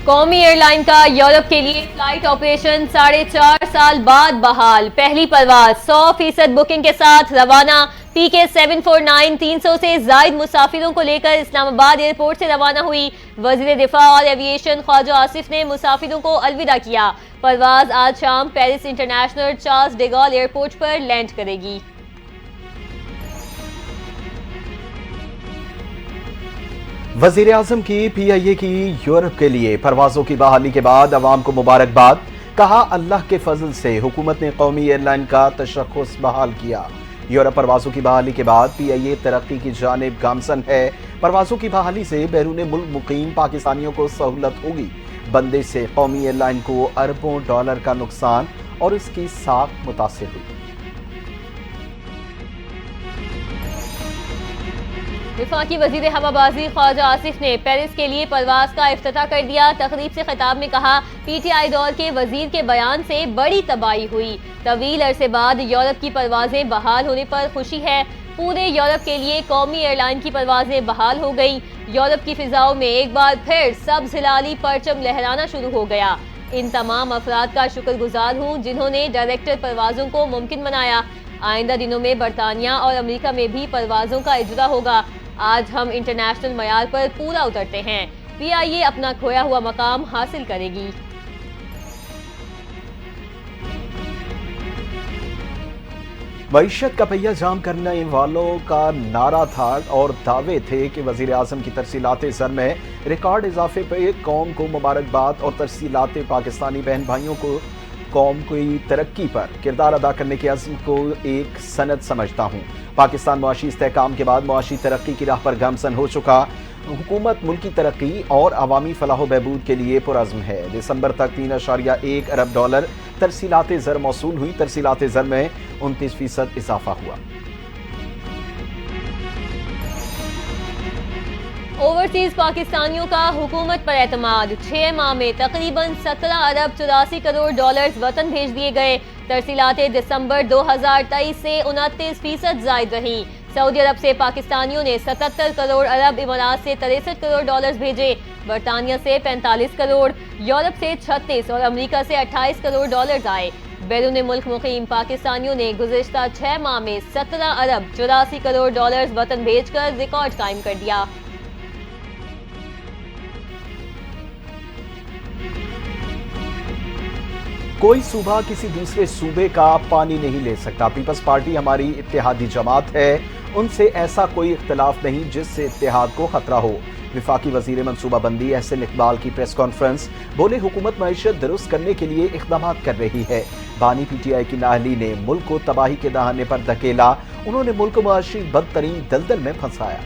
कौमी एयरलाइन का यूरोप के लिए फ्लाइट ऑपरेशन 4.5 साल बाद बहाल। पहली परवाज 100% बुकिंग के साथ रवाना। PK 749 300 से जायद मुसाफिरों को लेकर इस्लामाबाद एयरपोर्ट से रवाना हुई। वजीर दिफा और एविएशन ख्वाजा आसिफ ने मुसाफिरों को अलविदा किया। परवाज आज शाम Paris international Charles de Gaulle airport पर लैंड करेगी। वजीर आजम की PIA की यूरोप के लिए परवाजों की बहाली के बाद अवाम को मुबारकबाद। कहा, अल्लाह के फजल से हुकूमत ने कौमी एयरलाइन का तशख्खुस बहाल किया। यूरोप परवाजों की बहाली के बाद PIA तरक्की की जानिब गामसन है। परवाजों की बहाली से बैरून मुल्क मुकीम पाकिस्तानियों को सहूलत होगी। बंदिश से कौमी एयरलाइन को अरबों डॉलर का नुकसान और इसकी साख मुतासिर हुई। वफाकी वजीर हवाबाजी ख्वाजा आसिफ ने पेरिस के लिए परवाज का इफ्तिताह कर दिया। तकरीब से खिताब में कहा, PTI दौर के वजीर के बयान से बड़ी तबाही हुई। तवील अरसे बाद यूरोप की परवाजें बहाल होने पर खुशी है। पूरे यूरोप के लिए कौमी एयरलाइन की परवाजें बहाल हो गई। यूरोप की फिजाओं में एक बार फिर सब्ज हिलाली परचम लहराना शुरू हो गया। इन तमाम अफराद का शुक्रगुजार हूँ जिन्होंने डायरेक्टर परवाजों को मुमकिन बनाया। आइंदा दिनों में बरतानिया और अमेरिका में भी परवाजों का इजरा होगा। आज हम इंटरनेशनल मयार पर पूरा उतरते हैं। PIA अपना खोया हुआ मकाम हासिल करेगी। मईशत का पहिया जाम करने वालों का नारा था और दावे थे कि वजीर आजम की तरसीलात ज़र में रिकॉर्ड इजाफे पर कौम को मुबारकबाद और तरसीलात पाकिस्तानी बहन भाइयों को कौम की तरक्की पर किरदार अदा करने के अज़्म को एक सनद समझता हूँ। पाकिस्तान मुआशी इस्तेहकाम के बाद मुआशी तरक्की की राह पर गामसन हो चुका। हुकूमत मुल्की तरक्की और अवामी फलाह बहबूद के लिए पुरअज़्म है। दिसंबर तक 3.1 अरब डॉलर तरसीलात ज़र मौसूल हुई। तरसीलात ज़र में 29% इजाफा हुआ। ओवरसीज पाकिस्तानियों का हुकूमत पर एतमाद। 6 माह में तकरीबन 17 अरब 84 करोड़ डॉलर्स वतन भेज दिए गए। तरसीलातें दिसंबर 2023 से 29% जायद रही। सऊदी अरब से पाकिस्तानियों ने 77 करोड़, अरब इमारात से 63 करोड़ डॉलर्स भेजे। बरतानिया से 45 करोड़, यूरोप से 36 और अमेरिका से 28 करोड़ डॉलर्स आए। बैरून मुल्क मुकीम पाकिस्तानियों ने गुज़िश्ता 6 माह में 17 अरब 84 करोड़ डॉलर्स वतन भेजकर रिकॉर्ड कायम कर दिया। कोई सूबा किसी दूसरे सूबे का पानी नहीं ले सकता। पीपल्स पार्टी हमारी इत्तेहादी जमात है, उनसे ऐसा कोई इख्तिलाफ नहीं जिससे इत्तेहाद को खतरा हो। विफाकी वजीर मनसूबाबंदी एहसन इकबाल की प्रेस कॉन्फ्रेंस। बोले, हुकूमत मईशत दुरुस्त करने के लिए इक़दाम कर रही है। बानी PTI की नाहली ने मुल्क को तबाही के दहाने पर धकेला। उन्होंने मुल्क को मुआशी बदतरीन दलदल में फंसाया।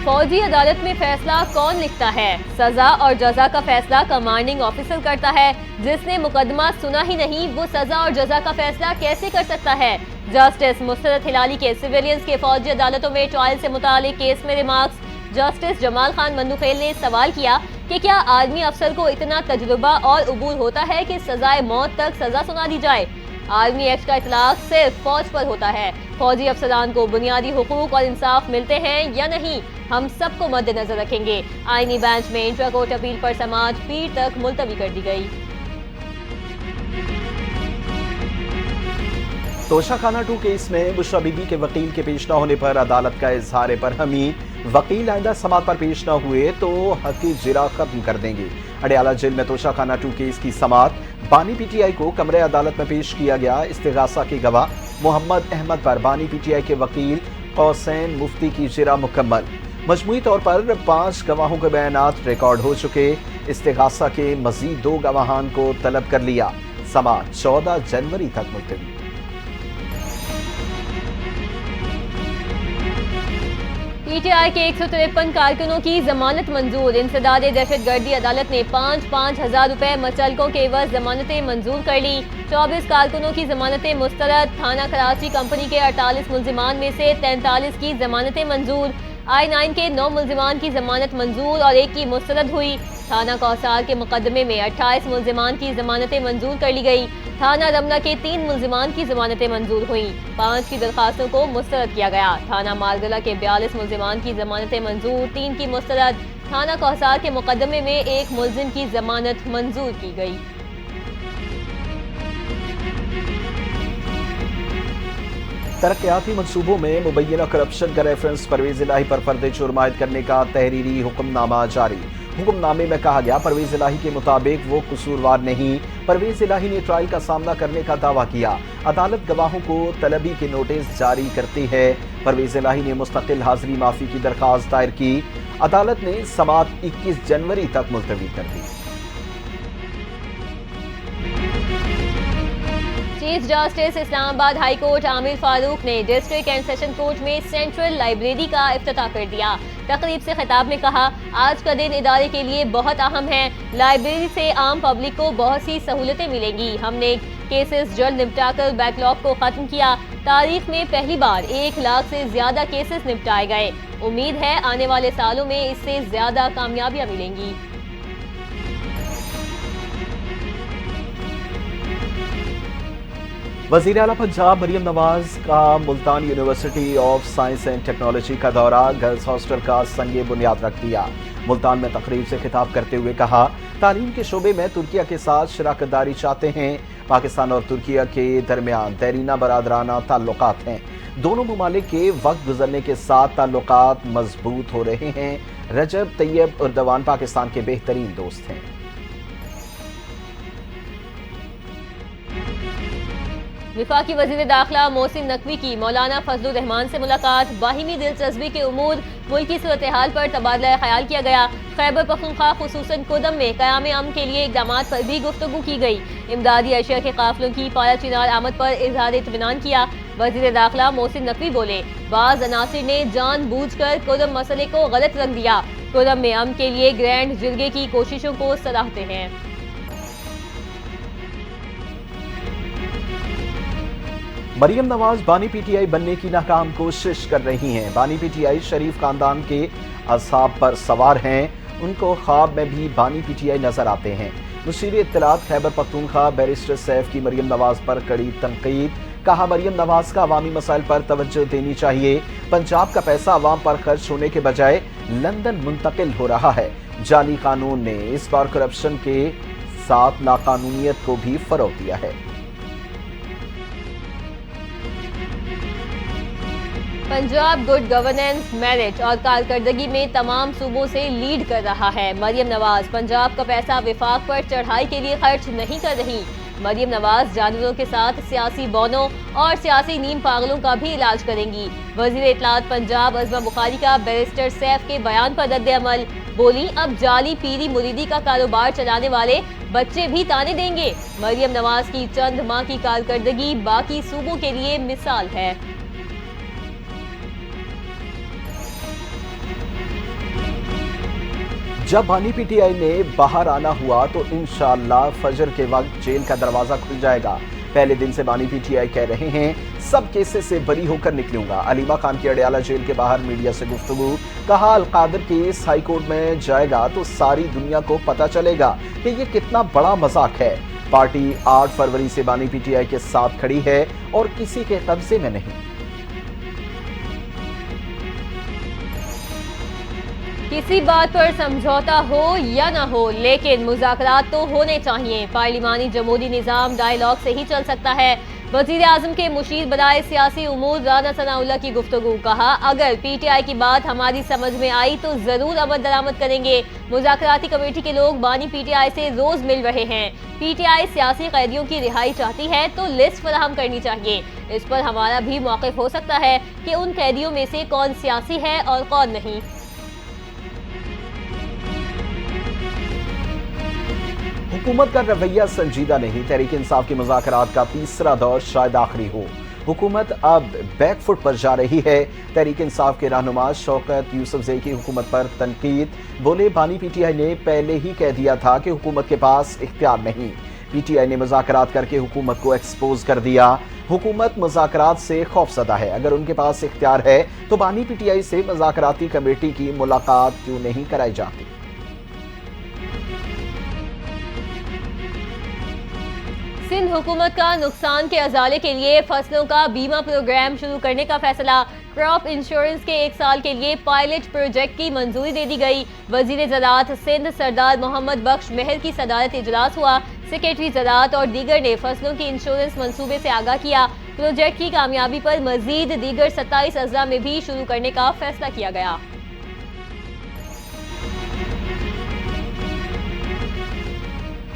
फौजी अदालत में फैसला कौन लिखता है? सजा और जजा का फैसला कमांडिंग ऑफिसर करता है। जिसने मुकदमा सुना ही नहीं वो सजा और जजा का फैसला कैसे कर सकता है? जस्टिस मुस्तरद हिलाली के सिविलियंस के फौजी अदालतों में ट्रायल से मुतालिक केस में रिमार्क्स। जस्टिस जमाल खान मंदुखेल ने सवाल किया कि क्या आर्मी अफसर को इतना तजुर्बा और उबूर होता है कि सजाए मौत तक सजा सुना दी जाए? आर्मी एक्ट का इतलाक सिर्फ फौज पर होता है। फौजी अफसरान को बुनियादी हुकूक और इंसाफ मिलते हैं या नहीं, हम सबको मद्देनजर रखेंगे। आईनी बेंच में इंट्रा कोर्ट अपील पर समाअत पीर तक मुलतवी कर दी गई। तोशाखाना 2 केस में बुशरा बीबी के वकील के पेश न होने पर अदालत का इजहार बरहमी। वकील आइंदा समाअत पर पेश न हुए तो हक़ जिरा खत्म कर देंगे। अडयाला जेल में तोशाखाना 2 केस की समाअत। बानी PTI को कमरे अदालत में पेश किया गया। इस्तिगासा के गवाह मोहम्मद अहमद पर बानी PTI के वकील कौसैन मुफ्ती की जिरा मुकम्मल। मजमूई तौर पर 5 गवाहों के बयानात रिकॉर्ड हो चुके। इस्तिगासा के मजीद 2 गवाहान को तलब कर लिया। समाअत 14 जनवरी तक मुलतवी। PTI के 153 कारकुनों की जमानत मंजूर। इंसदाद दहशतगर्दी अदालत ने 5-5 हजार रुपए मुचल्लकों के एवज जमानतें मंजूर कर ली। 24 कारकुनों की जमानतें मुस्तरद। थाना कराची कंपनी के 48 मुलजिमान में से 43 की जमानतें मंजूर। I9 के 9 मुल्जिमान की जमानत मंजूर और 1 की मुस्तरद हुई। थाना कौसार के मुकदमे में 28 मुल्जिमान की जमानतें मंजूर कर ली गई। थाना रमना के 3 मुल्जिमान की जमानतें मंजूर हुई। 5 की दरखास्तों को मुस्तरद किया गया। थाना मालगला के 42 मुल्जिमान की जमानतें मंजूर, 3 की मुस्तरद। थाना कौसार के मुकदमे में 1 मुल्जिम की जमानत मंजूर की गई। तरक्याती मनसूबों में मुबैना करप्शन का रेफरेंस परवेज इलाही पर फर्द जुर्म आयद करने का तहरीरी हुक्मनामा जारी। हुक्मनामे में कहा गया, परवेज इलाही के मुताबिक वो कसूरवार नहीं। परवेज इलाही ने ट्रायल का सामना करने का दावा किया। अदालत गवाहों को तलबी के नोटिस जारी करती है। परवेज इलाही ने मुस्तकिल हाजिरी माफी की दरखास्त दायर की। अदालत ने समाअत 21 जनवरी तक मुलतवी कर दी। Chief justice Islamabad high court Aamir Farooq ने डिस्ट्रिक्ट एंड सेशन कोर्ट में सेंट्रल लाइब्रेरी का इफ्तिताह कर दिया। तकरीब से खिताब में कहा, आज का दिन इदारे के लिए बहुत अहम है। लाइब्रेरी से आम पब्लिक को बहुत सी सहूलतें मिलेंगी। हमने केसेस जल्द निपटाकर बैकलॉग को खत्म किया। तारीख में पहली बार 1 लाख से ज्यादा केसेस निपटाए गए। उम्मीद है आने वाले सालों में इससे ज्यादा कामयाबियां मिलेंगी। वज़ीर आला पंजाब मरियम नवाज का Multan university of science and technology का दौरा, गर्ल्स हॉस्टल का संगे बुनियाद रख दिया। मुल्तान में तकरीब से खिताब करते हुए कहा, तालीम के शोबे में तुर्किया के साथ शराकतदारी चाहते हैं। पाकिस्तान और तुर्किया के दरमियान देरीना बरादराना ताल्लुकात हैं। दोनों ममालिक के वक्त गुजरने के साथ ताल्लुकात मजबूत हो रहे हैं। रजब तैयब उर्दवान पाकिस्तान के बेहतरीन दोस्त हैं। विफाकी वज़ीर दाखिला मोहसिन नकवी की मौलाना फजलुर रहमान से मुलाकात। बाहिमी दिलचस्पी के उमूर, मुल्की सूरत हाल पर तबादला ख्याल किया गया। खैबर पख्तूनख्वा खुसूसन कोदम में क़याम अमन के लिए इक़दामात पर भी गुफ्तगू की गई। इमदादी अशिया के काफिलों की पारा चिनार आमद पर इजहार इत्मीनान किया। वज़ीर दाखिला मोहसिन नकवी बोले, बाज़ अनासिर ने जानबूझकर कोदम मसले को गलत रंग दिया। कोदम में अमन के लिए ग्रैंड जिरगे की कोशिशों को सराहते हैं। मरियम नवाज बानी पीटीआई बनने की नाकाम कोशिश कर रही हैं। बानी पीटीआई शरीफ खानदान के असाब पर सवार हैं। उनको ख्वाब में भी बानी पीटीआई नजर आते हैं। मुशीर इत्तलात खैबर पख्तूनख्वा बैरिस्टर सैफ की मरियम नवाज पर कड़ी तनकीद। कहा, मरियम नवाज का अवामी मसाइल पर तवज्जो देनी चाहिए। पंजाब का पैसा अवाम पर खर्च होने के बजाय लंदन मुंतकिल हो रहा है। जाली कानून ने इस बार करप्शन के साथ नाकानूनियत को भी फरोग दिया है। पंजाब गुड गवर्नेंस, मेरिट और कारकर्दगी में तमाम सूबों से लीड कर रहा है। मरियम नवाज पंजाब का पैसा विफाक पर चढ़ाई के लिए खर्च नहीं कर रही। मरियम नवाज जानवरों के साथ सियासी बौनों और सियासी नीम पागलों का भी इलाज करेंगी। वज़ीर इत्तलात पंजाब अज़मा बुखारी का बैरिस्टर सैफ के बयान पर रद्द अमल। बोली, अब जाली पीरी मुरीदी का कारोबार चलाने वाले बच्चे भी ताने देंगे। मरियम नवाज की चंद माह की कारकर्दगी बाकी सूबों के लिए मिसाल है। जब बानी पीटीआई ने बाहर आना हुआ तो इंशाअल्लाह फजर के वक्त जेल का दरवाजा खुल जाएगा। पहले दिन से बानी पीटीआई कह रहे हैं, सब केसेस से बरी होकर निकलूंगा। अलीमा खान की अडयाला जेल के बाहर मीडिया से गुफ्तगू। कहा, अलकादर केस हाई कोर्ट में जाएगा तो सारी दुनिया को पता चलेगा कि ये कितना बड़ा मजाक है। पार्टी 8 फरवरी से बानी पीटीआई के साथ खड़ी है और किसी के कब्जे में नहीं। किसी बात पर समझौता हो या ना हो, लेकिन मुज़ाकरात तो होने चाहिए। पार्लिमानी जमहूरी निज़ाम डायलॉग से ही चल सकता है। वज़ीर आज़म के मुशीर बनाए सियासी उमूर राना सनाउल्लाह की गुफ्तगू। कहा, अगर पीटीआई की बात हमारी समझ में आई तो जरूर अमल दरामद करेंगे। मुज़ाकराती कमेटी के लोग बानी पीटीआई से रोज मिल रहे हैं। पीटीआई सियासी कैदियों की रिहाई चाहती है तो लिस्ट फराहम करनी चाहिए। इस पर हमारा भी मौक़िफ़ हो सकता है कि उन कैदियों में से कौन सियासी है और कौन नहीं। हुकूमत का रवैया संजीदा नहीं। तहरीक इंसाफ के मुज़ाकरात का तीसरा दौर शायद आखिरी हो। हुकूमत अब बैकफुट पर जा रही है। तहरीक इंसाफ के रहनुमा शौकत यूसुफजई की हुकूमत पर तनकीद। बोले, बानी पीटीआई ने पहले ही कह दिया था कि हुकूमत के पास इख्तियार नहीं। पीटीआई ने मुज़ाकरात करके हुकूमत को एक्सपोज कर दिया। हुकूमत मुज़ाकरात से खौफज़दा है। अगर उनके पास इख्तियार है तो बानी पीटीआई से मुज़ाकराती कमेटी की मुलाकात क्यों नहीं कराई जाती। सिंध हुकूमत का नुकसान के अजाले के लिए फसलों का बीमा प्रोग्राम शुरू करने का फैसला। क्रॉप इंश्योरेंस के 1 साल के लिए पायलट प्रोजेक्ट की मंजूरी दे दी गई। वजीर ज़राअत सिंध सरदार मोहम्मद बख्श महर की सदारत इजलास हुआ। सेक्रेटरी ज़राअत और दीगर ने फसलों की इंश्योरेंस मंसूबे से आगाह किया। प्रोजेक्ट की कामयाबी पर मजीद दीगर 27 अजला में भी शुरू करने का फैसला किया गया।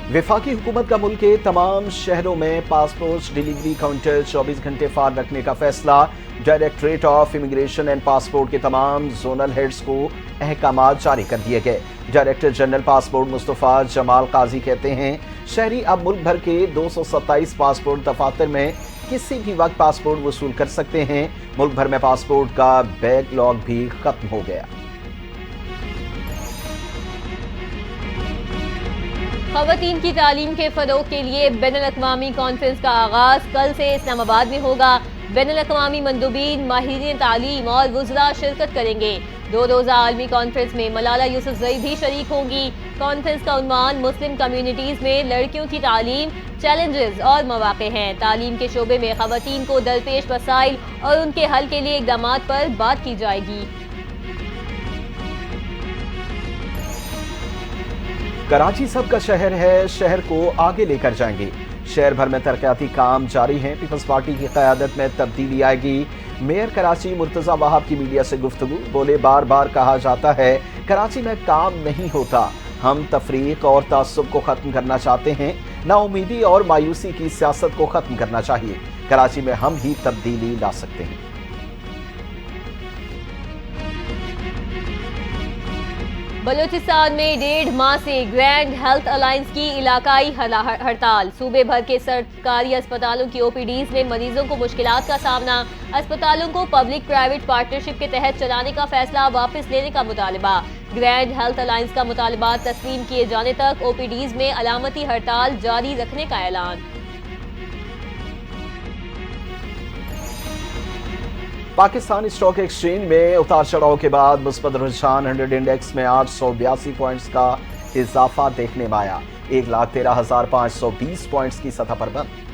वफाकी हुकूमत का मुल्क के तमाम शहरों में पासपोर्ट डिलीवरी काउंटर 24 घंटे फार रखने का फैसला। Directorate of immigration and passport के तमाम जोनल हेड्स को अहकामात जारी कर दिए गए। Director general passport Mustafa Jamal Qazi कहते हैं शहरी अब मुल्क भर के 227 पासपोर्ट दफातर में किसी भी वक्त पासपोर्ट वसूल कर सकते हैं। मुल्क भर में पासपोर्ट का बैकलॉग भी खत्म हो गया। ख़वातीन की तालीम के फ़रोग़ के लिए बैनुल-अक़वामी कॉन्फ्रेंस का आगाज़ कल से इस्लामाबाद में होगा। बैनुल-अक़वामी मंदूबीन, माहिरीन तालीम और वुज़रा शिरकत करेंगे। 2 रोज़ा आलमी कॉन्फ्रेंस में मलाला यूसुफ़ज़ई भी शरीक होंगी। कॉन्फ्रेंस का उन्वान मुस्लिम कम्यूनिटीज़ में लड़कियों की तालीम, चैलेंजेस और मौक़े हैं। तालीम के शोबे में ख़वातीन को दरपेश मसाइल और उनके हल के लिए इक़दामात पर बात की जाएगी। कराची सबका शहर है, शहर को आगे लेकर जाएंगे। शहर भर में तरक्याती काम जारी हैं। पीपल्स पार्टी की क़यादत में तब्दीली आएगी। मेयर कराची मुर्तज़ा वहाब की मीडिया से गुफ्तगू, बोले बार बार कहा जाता है कराची में काम नहीं होता। हम तफरीक और तासुब को ख़त्म करना चाहते हैं। नाउमीदी और मायूसी की सियासत को ख़त्म करना चाहिए। कराची में हम ही तब्दीली ला सकते हैं। बलूचिस्तान में 1.5 माह से ग्रैंड हेल्थ अलायंस की इलाकाई हड़ताल। सूबे भर के सरकारी अस्पतालों की ओपीडीज में मरीजों को मुश्किलात का सामना। अस्पतालों को पब्लिक प्राइवेट पार्टनरशिप के तहत चलाने का फैसला वापस लेने का मुतालबा। ग्रैंड हेल्थ अलायंस का मुतालबात तस्लीम किए जाने तक ओपीडीज में अलामती हड़ताल जारी रखने का ऐलान। पाकिस्तान स्टॉक एक्सचेंज में उतार चढ़ाव के बाद मुस्बत रुझान 100 इंडेक्स में 882 पॉइंट्स का इजाफा देखने में आया। 1,13,520 पॉइंट्स की सतह पर बंद।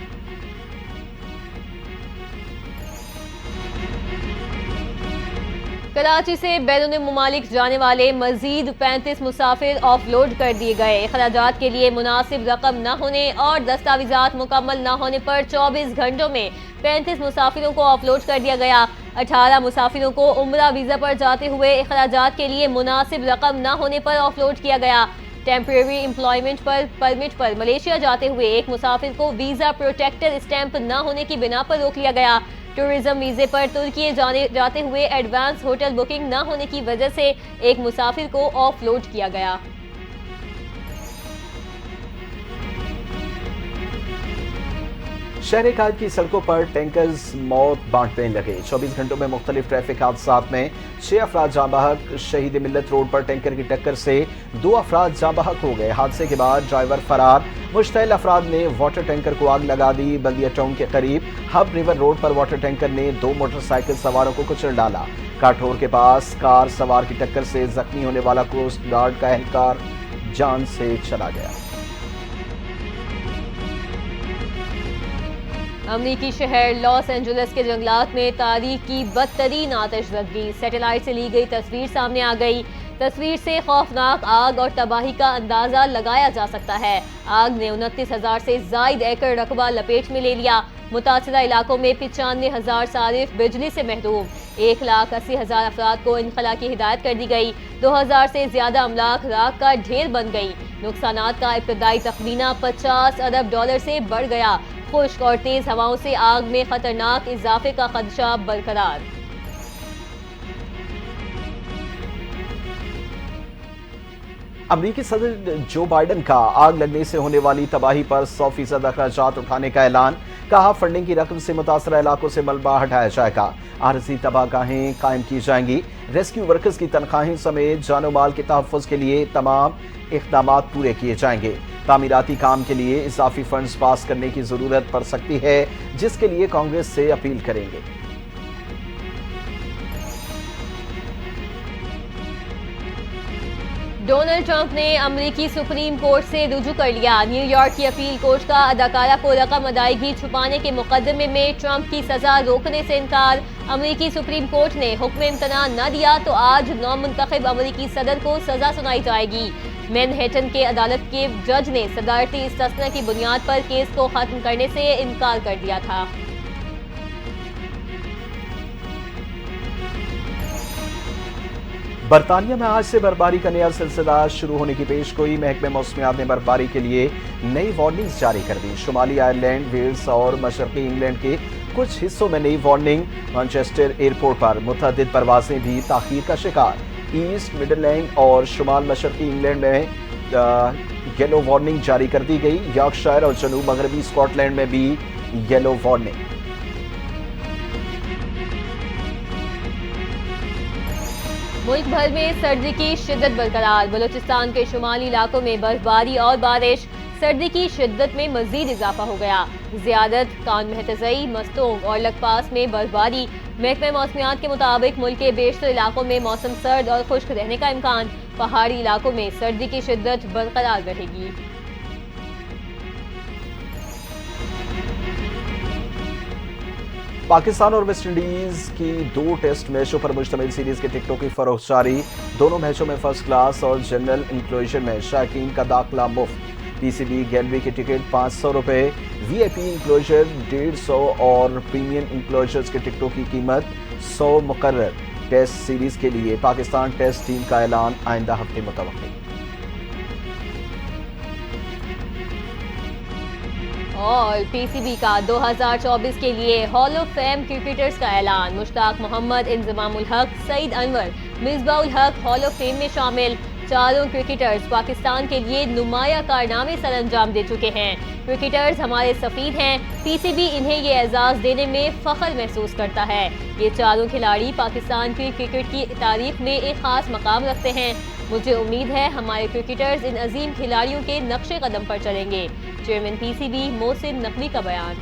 कराची से बैरून मुमालिक जाने वाले मजीद 35 मुसाफिर ऑफलोड कर दिए गए। अखराजात के लिए मुनासिब रकम न होने और दस्तावेजात मुकम्मल न होने पर 24 घंटों में 35 मुसाफिरों को ऑफलोड कर दिया गया। 18 मुसाफिरों को उम्रा वीज़ा पर जाते हुए अखराजात के लिए मुनासिब रकम न होने पर ऑफलोड किया गया। टेम्परेरी एम्प्लॉयमेंट पर परमिट पर मलेशिया जाते हुए एक मुसाफिर को वीज़ा प्रोटेक्टर स्टैंप न होने की बिना पर रोक लिया गया। टूरिज्म वीज़े पर तुर्की जाते हुए एडवांस होटल बुकिंग न होने की वजह से एक मुसाफिर को ऑफलोड किया गया। शहर कायद की सड़कों पर टैंकर्स मौत बांटने लगे। 24 घंटों में मुख्तलिफ ट्रैफिक हादसात में 6 अफराद जाँ बहक। शहीद मिल्लत रोड पर टैंकर की टक्कर से 2 अफराद जाँ बहक हो गए। हादसे के बाद ड्राइवर फरार। मुश्तइल अफराद ने वाटर टैंकर को आग लगा दी। बल्दिया टाउन के करीब हब रिवर रोड पर वाटर टैंकर ने 2 मोटरसाइकिल सवारों को कुचल डाला। काठोर के पास कार सवार की टक्कर से जख्मी होने वाला कोस्ट गार्ड का एहलकार जान से चला गया। अमरीकी शहर लॉस एंजेलिस के जंगलात में तारीख की बदतरीन आतिशज़दगी। सैटेलाइट से ली गई तस्वीर सामने आ गई। तस्वीर से खौफनाक आग और तबाही का अंदाजा लगाया जा सकता है। आग ने 29,000 से जायद एकड़ रकबा लपेट में ले लिया। मुतासरा इलाकों में 95,000 सारिफ बिजली से महरूम। 1,80,000 अफराद को इनखला की हिदायत कर दी गई। 2,000 से ज्यादा अमलाक राख का ढेर बन गई। नुकसानात का इब्तदाई तखमीना $50 अरब से बढ़ गया। खुश्क और तेज हवाओं से आग में खतरनाक इजाफे का खदशा बरकरार। अमरीकी सदर जो बाइडन का आग लगने से होने वाली तबाही पर 100% अखराजात उठाने का ऐलान। कहा फंडिंग की रकम से मुतासरा इलाकों से मलबा हटाया जाएगा। आरजी तबाहगाहें कायम की जाएंगी। रेस्क्यू वर्कर्स की तनख्वाहें समेत जानो माल के तहफ़्फ़ुज़ के लिए तमाम इक़दामात पूरे किए जाएंगे। तामीराती काम के लिए इजाफी फंड्स पास करने की जरूरत पड़ सकती है, जिसके लिए कांग्रेस से अपील करेंगे। डोनाल्ड ट्रंप ने अमेरिकी सुप्रीम कोर्ट से रुजू कर लिया। न्यूयॉर्क की अपील कोर्ट का अदाकारा को रकम अदायगी छुपाने के मुकदमे में ट्रंप की सजा रोकने से इनकार। अमेरिकी सुप्रीम कोर्ट ने हुक्म इम्तना न दिया तो आज नौमुंतखब अमेरिकी सदर को सजा सुनाई जाएगी। मैनहट्टन के अदालत के जज ने सदारती इस्तिस्ना की बुनियाद पर केस को खत्म करने से इनकार कर दिया था। बरतानिया में आज से बर्फबारी का नया सिलसिला शुरू होने की पेशगोई। महकमे मौसमियात ने बर्फबारी के लिए नई वार्निंग्स जारी कर दी। शुमाली आयरलैंड, वेल्स और मशरकी इंग्लैंड के कुछ हिस्सों में नई वार्निंग। मैनचेस्टर एयरपोर्ट पर मुतअद्दिद परवाजें भी ताखीर का शिकार। ईस्ट मिडलैंड और शुमाल मशरकी इंग्लैंड में येलो वार्निंग जारी कर दी गई। यॉर्कशायर और जनूब मगरबी स्कॉटलैंड में भी येलो वार्निंग। मुल्क भर में सर्दी की शिद्दत बरकरार। बलूचिस्तान के शुमाली इलाकों में बर्फबारी और बारिश, सर्दी की शिद्दत में मजीद इजाफा हो गया। ज़ियादत, कान महतजई, मस्तोंग और लकपास में बर्फबारी। महकमे मौसमियात के मुताबिक मुल्क के बेशतर इलाकों में मौसम सर्द और खुश्क रहने का इम्कान। पहाड़ी इलाकों में सर्दी की शिद्दत बरकरार रहेगी। पाकिस्तान और वेस्ट इंडीज की 2 टेस्ट मैचों पर मुश्तमिल सीरीज के टिकटों की फरोख्त जारी। दोनों मैचों में फर्स्ट क्लास और जनरल इंक्लूजन में शायकीन का दाखिला मुफ्त। पीसीबी गैलरी के टिकट 500 रुपए, वीआईपी इंक्लोजर 150 और प्रीमियम इंक्लोजर्स के टिकटों की कीमत 100 मुकर्रर। टेस्ट सीरीज के लिए पाकिस्तान टेस्ट टीम का ऐलान आइंदा हफ्ते मुतवक्किल। और पीसीबी का 2024 के लिए हॉल ऑफ फेम क्रिकेटर्स का ऐलान। मुश्ताक मोहम्मद, इंजमामुल हक, सईद अनवर, मिसबाउल हक हॉल ऑफ फेम में शामिल। चारों क्रिकेटर्स पाकिस्तान के लिए नुमाया कारनामे सर अंजाम दे चुके हैं। क्रिकेटर्स हमारे सफीर हैं। पीसीबी इन्हें ये एजाज देने में फख्र महसूस करता है। ये चारों खिलाड़ी पाकिस्तान की क्रिकेट की तारीख में एक खास मकाम रखते हैं। मुझे उम्मीद है हमारे क्रिकेटर्स इन अजीम खिलाड़ियों के नक्शे कदम पर चलेंगे। चेयरमैन पीसीबी मोहसिन नकवी का बयान।